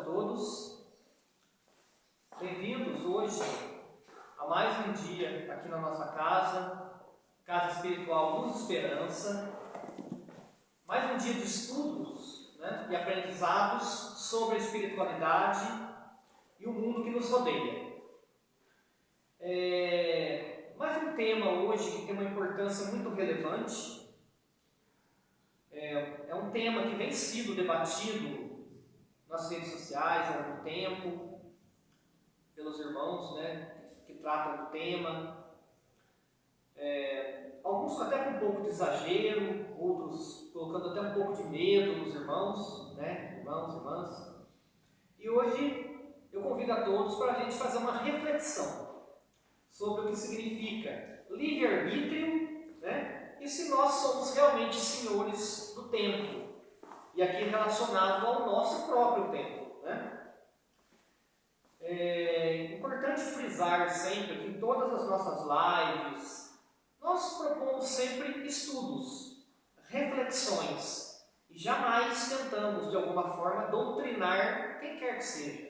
todos. Bem-vindos hoje a mais um dia aqui na nossa casa, Casa Espiritual Luz e Esperança. Mais um dia de estudos, e aprendizados sobre a espiritualidade e o mundo que nos rodeia. Mais um tema hoje que tem uma importância muito relevante. É um tema que vem sido debatido nas redes sociais há algum tempo, pelos irmãos que tratam do tema. Alguns até com um pouco de exagero, outros colocando até um pouco de medo nos irmãos, irmãos e irmãs. E hoje eu convido a todos para a gente fazer uma reflexão sobre o que significa livre-arbítrio, e se nós somos realmente senhores do tempo, e aqui relacionado ao nosso próprio tempo. É importante frisar sempre que em todas as nossas lives, nós propomos sempre estudos, reflexões, e jamais tentamos, de alguma forma, doutrinar quem quer que seja.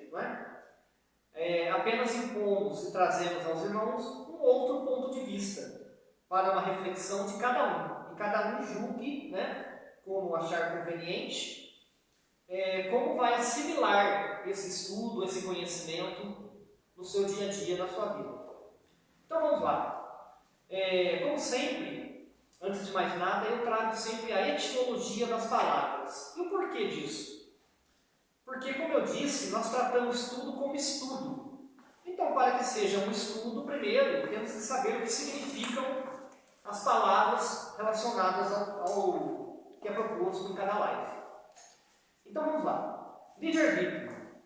Apenas impomos e trazemos aos irmãos um outro ponto de vista, para uma reflexão de cada um, e cada um julgue, como achar conveniente, como vai assimilar esse estudo, esse conhecimento no seu dia a dia, na sua vida. Então vamos lá. Como sempre, antes de mais nada, eu trago sempre a etimologia das palavras. E o porquê disso? Porque, como eu disse, nós tratamos tudo como estudo. Então, para que seja um estudo, primeiro, temos que saber o que significam as palavras relacionadas ao que é proposto em cada live. Então vamos lá. Livre-arbítrio.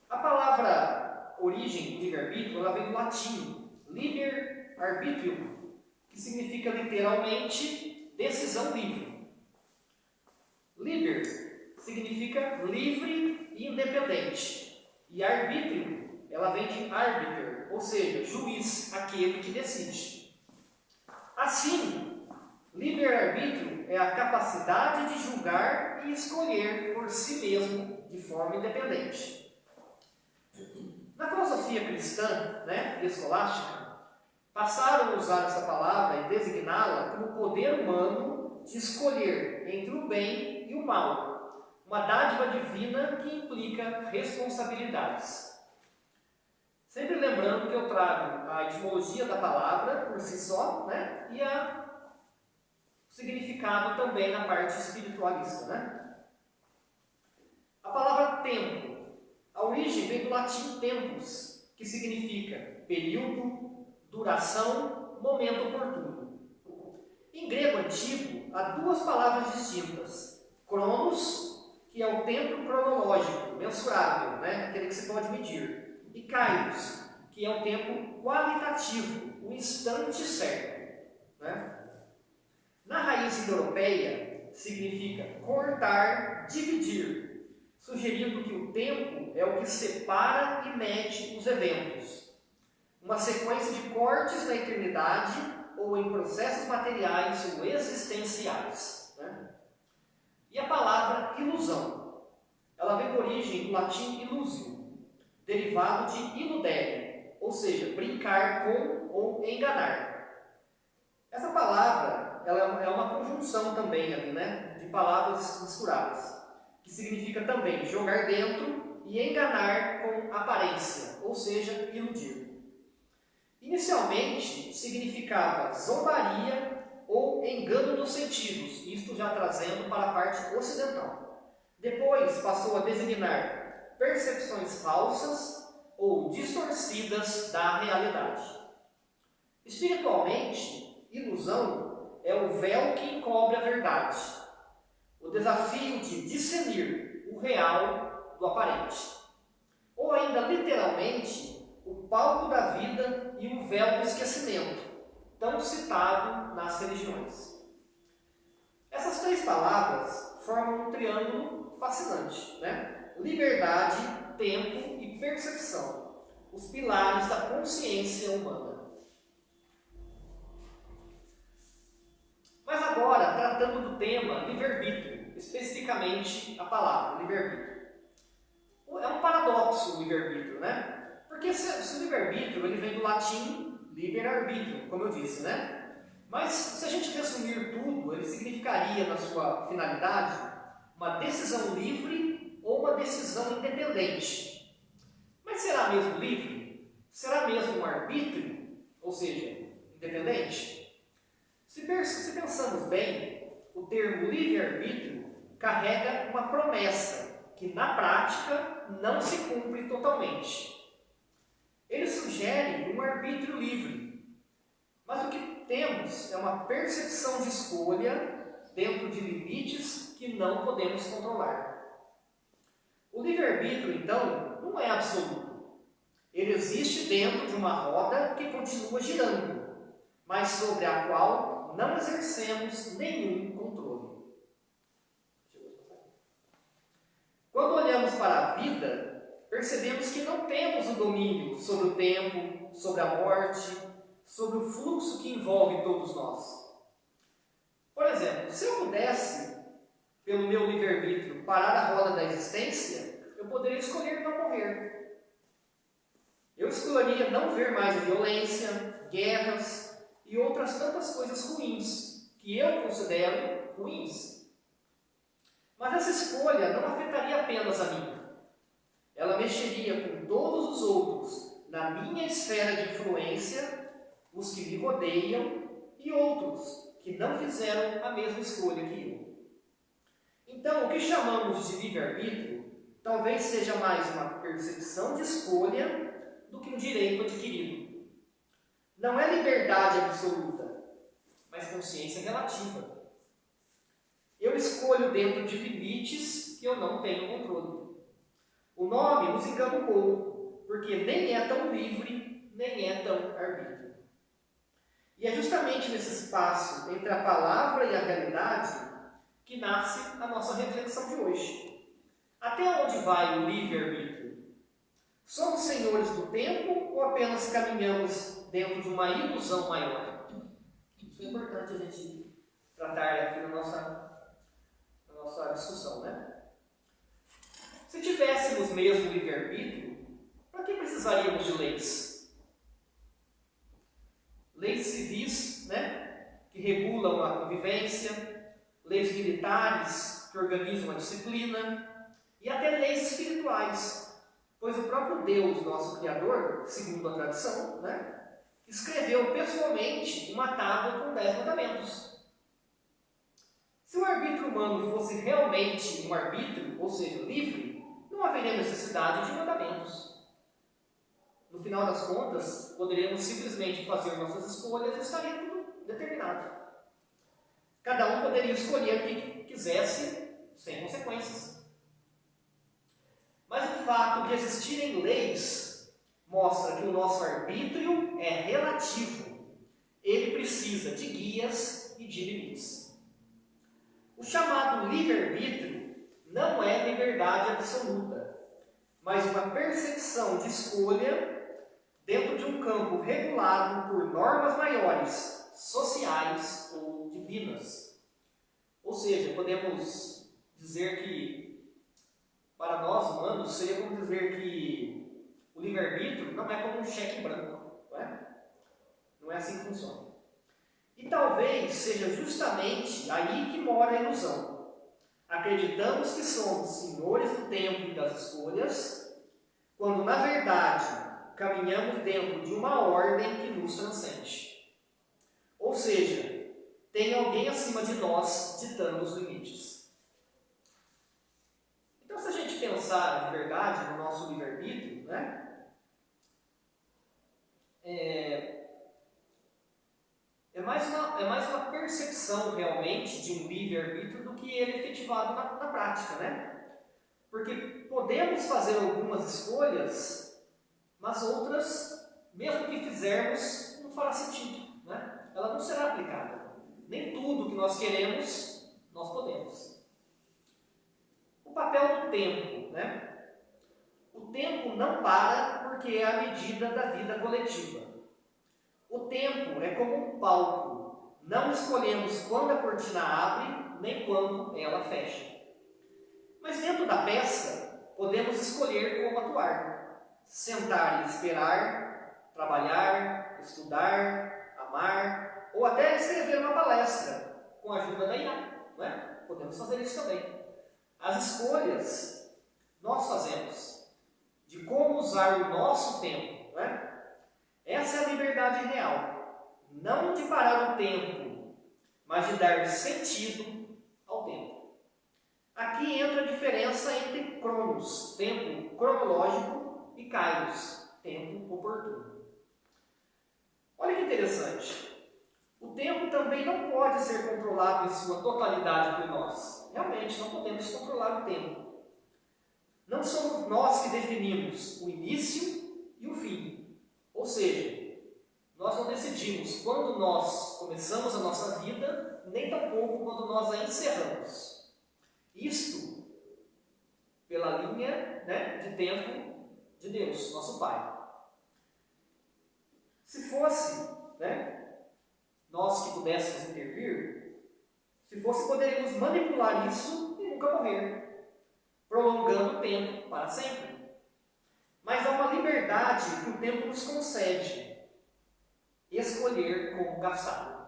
A palavra origem livre-arbítrio, ela vem do latim liber arbitrium, que significa literalmente decisão livre. Liber significa livre e independente. E arbítrio, ela vem de arbiter, ou seja, juiz, aquele que decide. Assim, livre-arbítrio é a capacidade de julgar e escolher por si mesmo de forma independente. Na filosofia cristã e escolástica, passaram a usar essa palavra e designá-la como poder humano de escolher entre o bem e o mal, uma dádiva divina que implica responsabilidades. Sempre lembrando que eu trago a etimologia da palavra por si só, e o significado também na parte espiritualista. A palavra tempo, a origem vem do latim tempus, que significa período, duração, momento oportuno. Em grego antigo, há duas palavras distintas: cronos, que é o tempo cronológico, mensurável, aquele que se pode medir, e kairos, que é o tempo qualitativo, o instante certo. Na raiz indo-europeia, significa cortar, dividir, sugerindo que o tempo é o que separa e mede os eventos. Uma sequência de cortes na eternidade ou em processos materiais ou existenciais. E a palavra ilusão, ela vem de origem do latim illusio, derivado de illudere, ou seja, brincar com ou enganar. Essa palavra ela é uma conjunção também ali, de palavras misturadas, que significa também jogar dentro e enganar com aparência, ou seja, iludir. Inicialmente significava zombaria ou engano dos sentidos, isto já trazendo para a parte ocidental. Depois passou a designar percepções falsas ou distorcidas da realidade. Espiritualmente, ilusão é o véu que encobre a verdade, o desafio de discernir o real do aparente. Ou ainda literalmente, o palco da vida e o véu do esquecimento, tão citado nas religiões. Essas três palavras formam um triângulo fascinante, Liberdade, tempo e percepção, os pilares da consciência humana. Mas agora, tratando do tema livre-arbítrio, especificamente a palavra livre-arbítrio. É um paradoxo o livre-arbítrio, né? Porque se o livre-arbítrio ele vem do latim liber-arbitrio, como eu disse, né? Mas se a gente resumir tudo, ele significaria, na sua finalidade, uma decisão livre ou uma decisão independente. Mas será mesmo livre? Será mesmo um arbítrio? Ou seja, independente? Se pensamos bem, o termo livre-arbítrio carrega uma promessa que, na prática, não se cumpre totalmente. Ele sugere um arbítrio livre, mas o que temos é uma percepção de escolha dentro de limites que não podemos controlar. O livre-arbítrio, então, não é absoluto. Ele existe dentro de uma roda que continua girando, mas sobre a qual não exercemos nenhum controle. Quando olhamos para a vida, percebemos que não temos o domínio sobre o tempo, sobre a morte, sobre o fluxo que envolve todos nós. Por exemplo, se eu pudesse, pelo meu livre-arbítrio, parar a roda da existência, eu poderia escolher não morrer. Eu escolheria não ver mais violência, guerras e outras tantas coisas ruins, que eu considero ruins. Mas essa escolha não afetaria apenas a mim. Ela mexeria com todos os outros na minha esfera de influência, os que me rodeiam e outros que não fizeram a mesma escolha que eu. Então, o que chamamos de livre-arbítrio talvez seja mais uma percepção de escolha do que um direito adquirido. Não é liberdade absoluta, mas consciência relativa. Eu escolho dentro de limites que eu não tenho controle. O nome nos engana um pouco, porque nem é tão livre, nem é tão arbítrio. E é justamente nesse espaço entre a palavra e a realidade que nasce a nossa reflexão de hoje. Até onde vai o livre-arbítrio? Somos senhores do tempo ou apenas caminhamos dentro de uma ilusão maior? Isso é importante a gente tratar aqui na nossa discussão, né? Se tivéssemos mesmo livre-arbítrio, para que precisaríamos de leis? Leis civis, né, que regulam a convivência, leis militares que organizam a disciplina e até leis espirituais, pois o próprio Deus, nosso Criador, segundo a tradição, né, escreveu pessoalmente uma tábua com 10 mandamentos. Se o arbítrio humano fosse realmente um arbítrio, ou seja, livre, não haveria necessidade de mandamentos. No final das contas, poderíamos simplesmente fazer nossas escolhas e estaria tudo determinado. Cada um poderia escolher o que quisesse, sem consequências. Mas o fato de existirem leis mostra que o nosso arbítrio é relativo. Ele precisa de guias e de limites. O chamado livre-arbítrio não é liberdade absoluta, mas uma percepção de escolha dentro de um campo regulado por normas maiores, sociais ou divinas. Ou seja, podemos dizer que, para nós humanos, seria como dizer que o livre-arbítrio não é como um cheque em branco. Não é? Não é assim que funciona. E talvez seja justamente aí que mora a ilusão. Acreditamos que somos senhores do tempo e das escolhas, quando, na verdade, caminhamos dentro de uma ordem que nos transcende. Ou seja, tem alguém acima de nós ditando os limites. Então, se a gente pensar de verdade no nosso livre-arbítrio, né, é mais uma percepção realmente de um livre-arbítrio do que ele efetivado na prática, né? Porque podemos fazer algumas escolhas, mas outras, mesmo que fizermos, não fará sentido, né? Ela não será aplicada. Nem tudo que nós queremos, nós podemos. O papel do tempo, né? O tempo não para porque é a medida da vida coletiva. O tempo é como um palco. Não escolhemos quando a cortina abre, nem quando ela fecha. Mas dentro da peça, podemos escolher como atuar. Sentar e esperar, trabalhar, estudar, amar, ou até escrever uma palestra com a ajuda da IA. Não é? Podemos fazer isso também. As escolhas nós fazemos de como usar o nosso tempo. Não é? Essa é a liberdade real. Não de parar o tempo, mas de dar sentido ao tempo. Aqui entra a diferença entre cronos, tempo cronológico, e kairos, tempo oportuno. Olha que interessante. O tempo também não pode ser controlado em sua totalidade por nós. Realmente, não podemos controlar o tempo. Não somos nós que definimos o início e o fim. Ou seja, nós não decidimos quando nós começamos a nossa vida, nem tampouco quando nós a encerramos. Isto pela linha, né, de tempo de Deus, nosso Pai. Se fosse, né, nós que pudéssemos intervir, se fosse, poderíamos manipular isso e nunca morrer, prolongando o tempo para sempre. Mas há uma liberdade que o tempo nos concede, escolher como gastá-lo.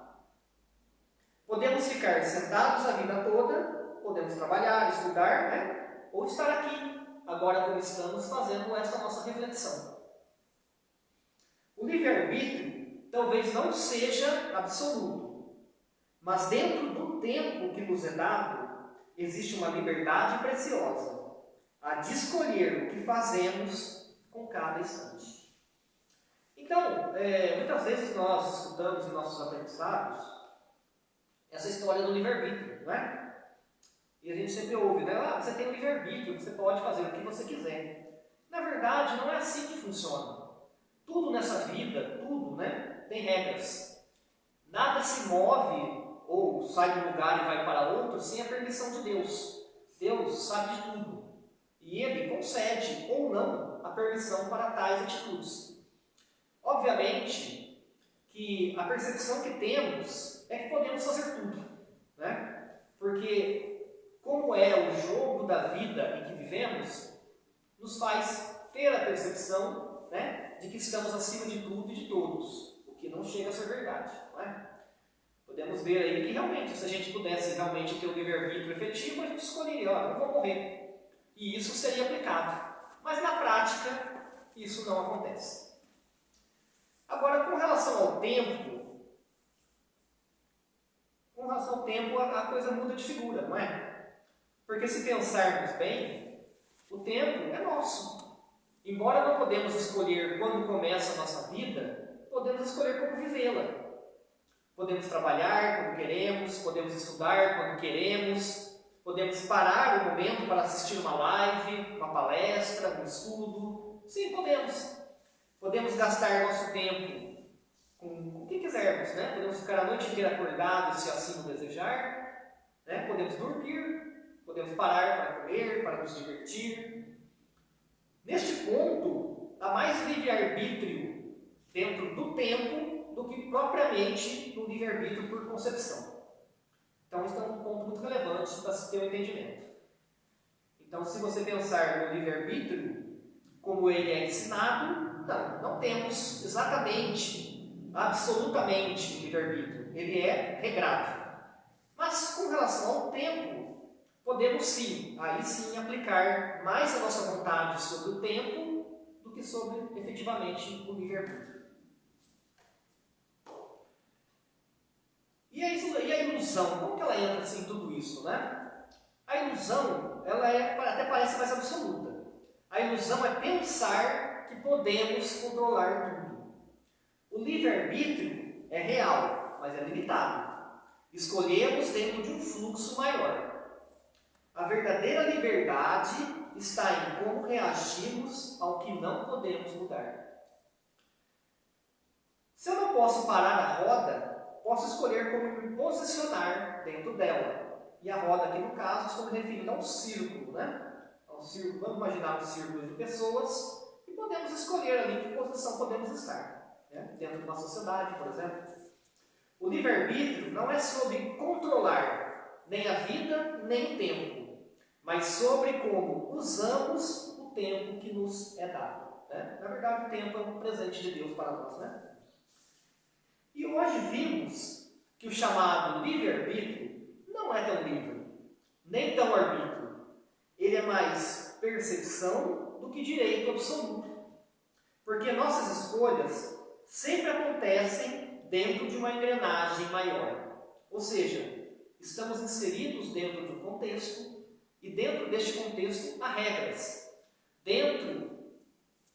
Podemos ficar sentados a vida toda, podemos trabalhar, estudar, né? Ou estar aqui, agora como estamos fazendo esta nossa reflexão. O livre-arbítrio talvez não seja absoluto, mas dentro do tempo que nos é dado, existe uma liberdade preciosa, a de escolher o que fazemos com cada instante. Então, muitas vezes nós escutamos em nossos aprendizados essa história do livre-arbítrio, não é? E a gente sempre ouve, né? Ah, você tem o livre-arbítrio, você pode fazer o que você quiser. Na verdade, não é assim que funciona. Tudo nessa vida, tudo, né, tem regras. Nada se move ou sai de um lugar e vai para outro sem a permissão de Deus. Deus sabe de tudo. E Ele concede ou não a permissão para tais atitudes. Obviamente que a percepção que temos é que podemos fazer tudo, né? Porque como é o jogo da vida em que vivemos, nos faz ter a percepção, né, de que estamos acima de tudo e de todos, o que não chega a ser verdade. Não é? Podemos ver aí que realmente, se a gente pudesse realmente ter o livre-arbítrio efetivo, a gente escolheria, ó, eu vou morrer. E isso seria aplicado. Mas na prática, isso não acontece. Agora, com relação ao tempo, a coisa muda de figura, não é? Porque se pensarmos bem, o tempo é nosso. Embora não podemos escolher quando começa a nossa vida, podemos escolher como vivê-la. Podemos trabalhar quando queremos, podemos estudar quando queremos, podemos parar o momento para assistir uma live, uma palestra, um estudo. Sim, podemos. Podemos gastar nosso tempo com o que quisermos, né? Podemos ficar a noite inteira acordados, se assim o desejar, né? Podemos dormir. Podemos parar para comer, para nos divertir. Neste ponto, há mais livre-arbítrio dentro do tempo do que propriamente no livre-arbítrio por concepção. Então, isso é um ponto muito relevante para se ter um entendimento. Então, se você pensar no livre-arbítrio, como ele é ensinado, não temos exatamente, absolutamente livre-arbítrio. Ele é regrado. Mas, com relação ao tempo, podemos sim, aí sim, aplicar mais a nossa vontade sobre o tempo do que sobre, efetivamente, o livre-arbítrio. E a ilusão, como que ela entra assim, em tudo isso, né? A ilusão, ela até parece mais absoluta. A ilusão é pensar que podemos controlar tudo. O livre-arbítrio é real, mas é limitado. Escolhemos dentro de um fluxo maior. A verdadeira liberdade está em como reagimos ao que não podemos mudar. Se eu não posso parar a roda, posso escolher como me posicionar dentro dela. E a roda aqui no caso, estou me referindo a um círculo, né? A um círculo, vamos imaginar um círculo de pessoas e podemos escolher ali em que posição podemos estar, né? Dentro de uma sociedade, por exemplo. O livre-arbítrio não é sobre controlar nem a vida, nem o tempo, mas sobre como usamos o tempo que nos é dado. Né? Na verdade, o tempo é um presente de Deus para nós. Né? E hoje vimos que o chamado livre-arbítrio não é tão livre, nem tão arbítrio. Ele é mais percepção do que direito absoluto. Porque nossas escolhas sempre acontecem dentro de uma engrenagem maior. Ou seja, estamos inseridos dentro de um contexto e dentro deste contexto há regras.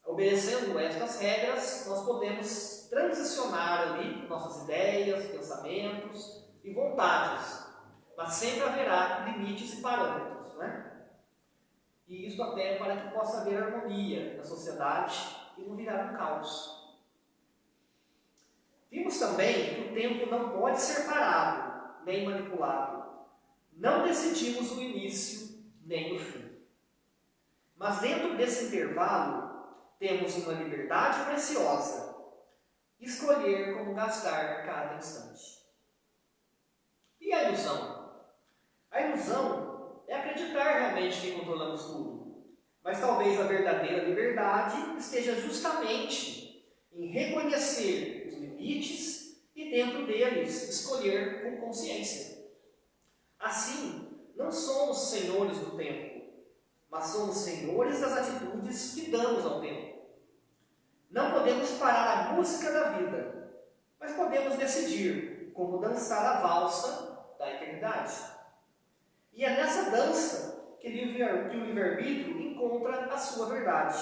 Obedecendo estas regras, nós podemos transicionar ali nossas ideias, pensamentos e vontades. Mas sempre haverá limites e parâmetros, né? E isso até para que possa haver harmonia na sociedade e não virar um caos. Vimos também que o tempo não pode ser parado, nem manipulado. Não decidimos o início, nem o fim. Mas dentro desse intervalo, temos uma liberdade preciosa. Escolher como gastar cada instante. E a ilusão? A ilusão é acreditar realmente que controlamos tudo. Mas talvez a verdadeira liberdade esteja justamente em reconhecer os limites e dentro deles escolher com consciência. Assim, não somos senhores do tempo, mas somos senhores das atitudes que damos ao tempo. Não podemos parar a música da vida, mas podemos decidir como dançar a valsa da eternidade. E é nessa dança que o livre-arbítrio encontra a sua verdade.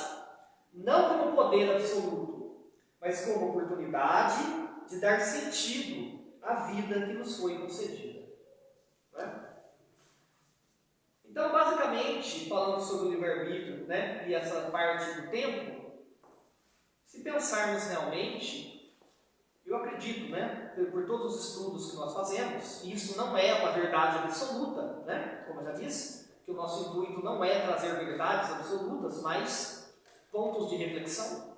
Não como poder absoluto, mas como oportunidade de dar sentido à vida que nos foi concedida. Né? Então, basicamente, falando sobre o livre-arbítrio, né, e essa parte do tempo, se pensarmos realmente, eu acredito, né, por todos os estudos que nós fazemos, e isso não é uma verdade absoluta, né, como eu já disse, que o nosso intuito não é trazer verdades absolutas, mas pontos de reflexão.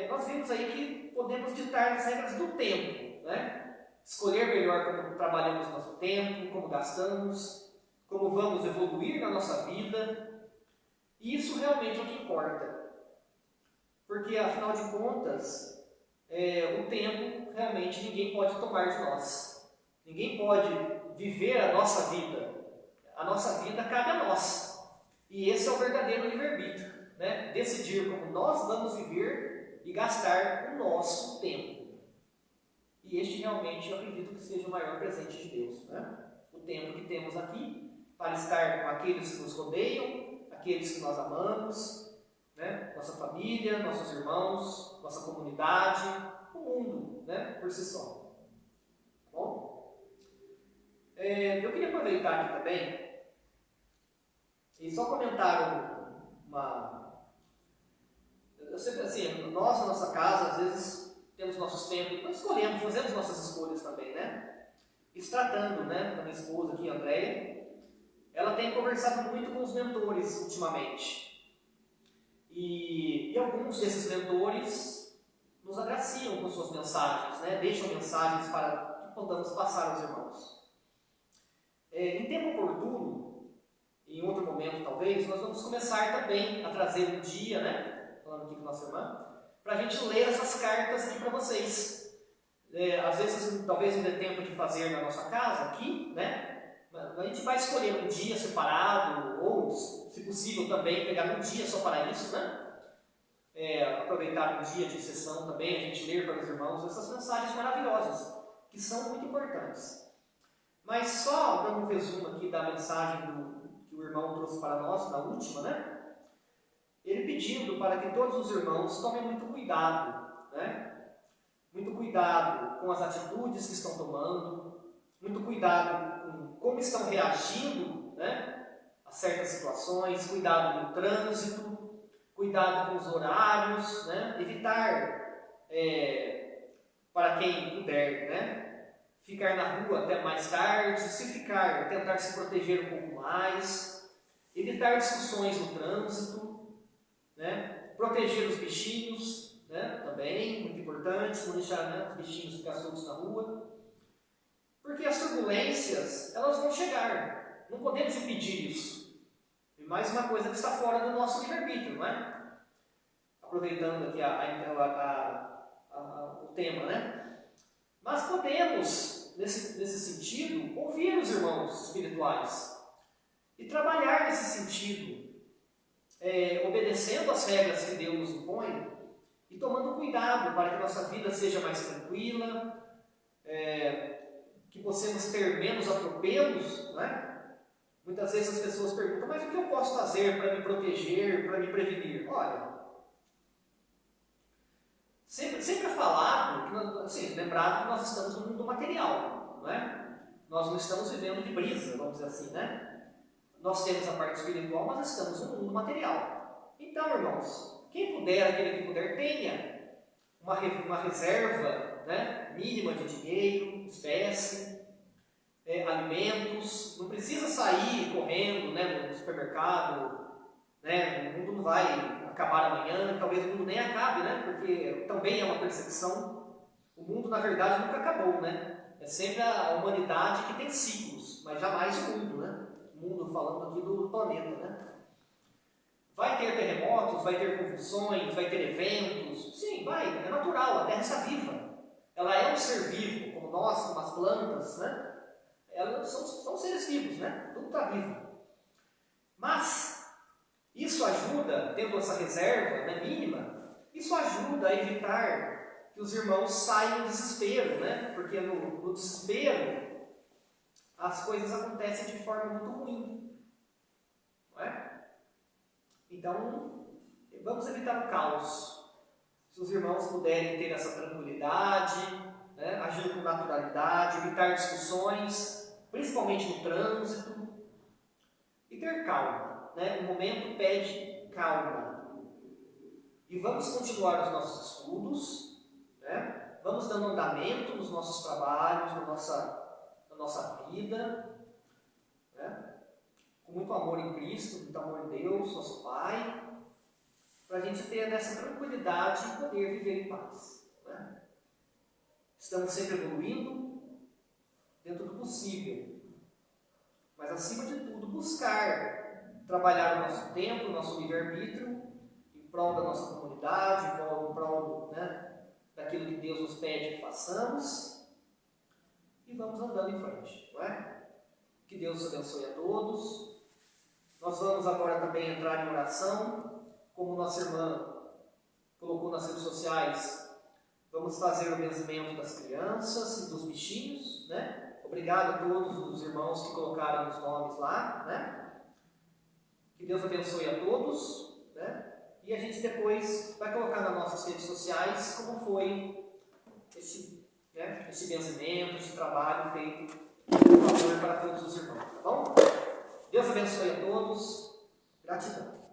Nós vimos aí que podemos ditar as regras do tempo, né? Escolher melhor como trabalhamos nosso tempo, como gastamos, como vamos evoluir na nossa vida, e isso realmente é o que importa. Porque, afinal de contas, o tempo realmente ninguém pode tomar de nós. Ninguém pode viver a nossa vida. A nossa vida cabe a nós. E esse é o verdadeiro livre-arbítrio, né? Decidir como nós vamos viver e gastar o nosso tempo. E este realmente eu acredito que seja o maior presente de Deus, né? O tempo que temos aqui para estar com aqueles que nos rodeiam, aqueles que nós amamos, né? Nossa família, nossos irmãos, nossa comunidade, o mundo, né? Por si só. Tá bom? Eu queria aproveitar aqui também e só comentar eu sempre assim, nós na nossa casa, às vezes temos nossos tempos, nós escolhemos, fazemos nossas escolhas também, né? E se tratando, né, da minha esposa aqui, a Andréia, ela tem conversado muito com os mentores ultimamente. E alguns desses mentores nos agraciam com suas mensagens, né? Deixam mensagens para que podamos passar aos irmãos. Em tempo oportuno, em outro momento talvez, nós vamos começar também a trazer um dia, né? Falando aqui com nossa irmã, para a gente ler essas cartas aqui para vocês. Às vezes, talvez não dê tempo de fazer na nossa casa, aqui, né? A gente vai escolher um dia separado, ou, se possível, também pegar um dia só para isso, né? Aproveitar um dia de sessão também, a gente ler para os irmãos essas mensagens maravilhosas, que são muito importantes. Mas só dando um resumo aqui da mensagem que o irmão trouxe para nós, na última, né? Ele pedindo para que todos os irmãos tomem muito cuidado, né? Muito cuidado com as atitudes que estão tomando, muito cuidado com como estão reagindo, né, a certas situações, cuidado no trânsito, cuidado com os horários, né, evitar, para quem puder, né, ficar na rua até mais tarde, se ficar, tentar se proteger um pouco mais, evitar discussões no trânsito, né, proteger os bichinhos, né, também, muito importante, não deixar, né, os bichinhos ficar soltos na rua, porque as turbulências, elas vão chegar, Não podemos impedir isso. E mais uma coisa que está fora do nosso livre-arbítrio, não é? Aproveitando aqui o tema, né? Mas podemos, nesse sentido, ouvir os irmãos espirituais e trabalhar nesse sentido, obedecendo às regras que Deus nos impõe e tomando cuidado para que nossa vida seja mais tranquila, que possamos ter menos atropelos, né? Muitas vezes as pessoas perguntam, mas o que eu posso fazer para me proteger, para me prevenir? Olha, sempre é falado, assim, lembrado que nós estamos no mundo material, não é? Nós não estamos vivendo de brisa, vamos dizer assim, né? Nós temos a parte espiritual, mas estamos no mundo material. Então, irmãos, quem puder, aquele que puder, tenha uma reserva, né, mínima de dinheiro, espécie, alimentos. Não precisa sair correndo, né, no supermercado, né? O mundo não vai acabar amanhã, talvez o mundo nem acabe, né? Porque também é uma percepção. O mundo, na verdade, nunca acabou, né? É sempre a humanidade que tem ciclos, mas jamais o mundo, né? O mundo, falando aqui do planeta, né? Vai ter terremotos, vai ter convulsões, vai ter eventos. Sim, vai, é natural, a Terra está viva. Ela é um ser vivo, como nós, como as plantas, né? Elas são seres vivos, né? Tudo está vivo. Mas isso ajuda, tendo essa reserva, né, mínima, isso ajuda a evitar que os irmãos saiam do desespero, né? Porque no desespero as coisas acontecem de forma muito ruim, não é? Então, vamos evitar o caos. Se os irmãos puderem ter essa tranquilidade, né, agir com naturalidade, evitar discussões, principalmente no trânsito, e ter calma. Né? O momento pede calma. E vamos continuar os nossos estudos, né? Vamos dando andamento nos nossos trabalhos, na nossa vida, né? Com muito amor em Cristo, muito amor em Deus, nosso Pai, para a gente ter essa tranquilidade e poder viver em paz. Né? Estamos sempre evoluindo dentro do possível, mas acima de tudo buscar trabalhar o nosso tempo, o nosso livre-arbítrio, em prol da nossa comunidade, em prol, né, daquilo que Deus nos pede que façamos, e vamos andando em frente, não é? Que Deus abençoe a todos. Nós vamos agora também entrar em oração, como nossa irmã colocou nas redes sociais, vamos fazer o benzimento das crianças e dos bichinhos, né? Obrigado a todos os irmãos que colocaram os nomes lá, né? Que Deus abençoe a todos, né? E a gente depois vai colocar nas nossas redes sociais como foi esse benzimento, esse trabalho feito por favor para todos os irmãos, tá bom? Deus abençoe a todos, gratidão.